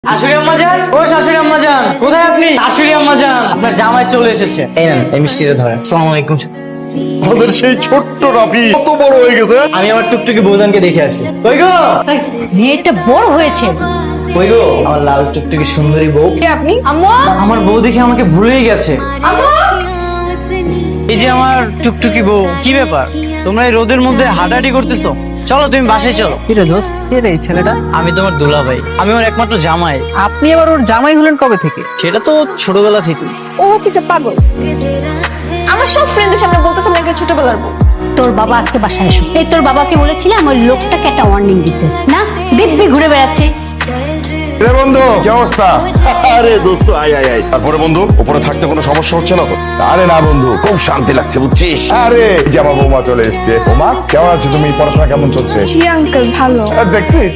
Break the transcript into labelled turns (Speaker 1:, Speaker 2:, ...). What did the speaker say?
Speaker 1: শাশুড়ি আম্মা যান, ও শাশুড়ি আম্মা যান, কোথায় আপনি? শাশুড়ি আম্মা যান, আপনার জামাই চলে এসেছে। এই নেন, এই মিষ্টিটা ধরেন। আসসালামু আলাইকুম।
Speaker 2: আমাদের সেই ছোট্ট রাফি কত বড় হয়ে গেছে।
Speaker 1: আমি আমার টুকটুকি বৌজানকে দেখে আসি। কই গো,
Speaker 3: মেয়েটা বড় হয়েছে।
Speaker 1: কই গো আমার লাল টুকটুকি সুন্দরী বউ।
Speaker 3: কে আপনি? আম্মু,
Speaker 1: আমার বউ দেখে আমাকে ভুলেই গেছে।
Speaker 3: আম্মু।
Speaker 1: এই যে আমার টুকটুকি বউ, কি ব্যাপার তোমরা এই রোদের মধ্যে হাঁটাহাঁটি করতেছো? চলো তুমি বাসায় চলো।
Speaker 4: কি রে দোস্ত, কে রে এই ছেলেটা?
Speaker 1: আমি তোমার দুলাভাই, আমি ওর একমাত্র জামাই।
Speaker 4: আপনি আবার ওর জামাই হলেন কবে থেকে?
Speaker 1: সেটা তো ছোটবেলা থেকে।
Speaker 3: ও হচ্ছে একটা পাগল। আমার সব ফ্রেন্ডদের সামনে বলতেছে নাকি ও ছোটবেলার বউ।
Speaker 5: তোর বাবা আজকে বাসায় এসো। এই তোর বাবাকে বলেছিলাম ওই লোকটাকে একটা ওয়ার্নিং দিতে, না দিব্যি ঘুরে বেড়াচ্ছে।
Speaker 2: রে বন্ধু, কি অবস্থা? আরে দোস্ত, আয় আয় আয়। তারপরে বন্ধু, উপরে থাকতে কোনো সমস্যা হচ্ছে না তো?
Speaker 6: আরে না বন্ধু, খুব শান্তি লাগছে বুঝছিস।
Speaker 2: আরে এই যে আমার বৌমা চলে এসেছে। বৌমা কেমন আছো তুমি? পড়াশোনা কেমন চলছে?
Speaker 3: জি আঙ্কেল, ভালো।
Speaker 2: আর দেখছিস